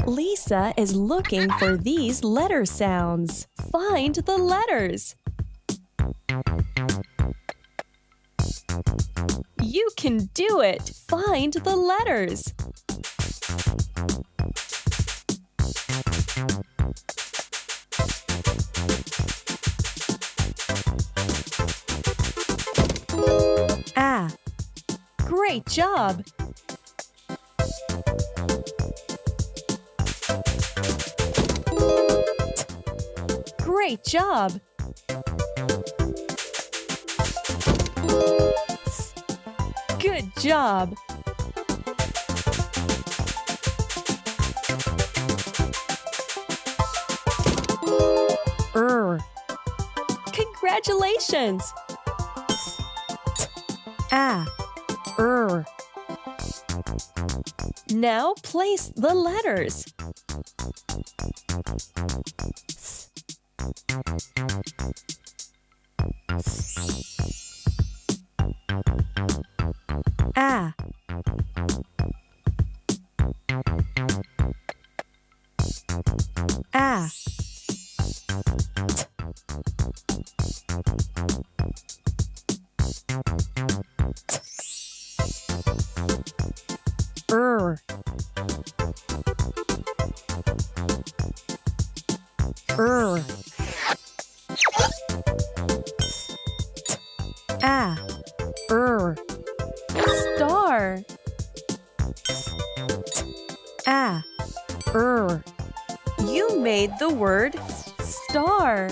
Lisa is looking for these letter sounds. Find the letters. You can do it! Find the letters. Ah! Great job! Great job! Good job! Congratulations! Now place the letters. Ah. Ah. Star. You made the word star.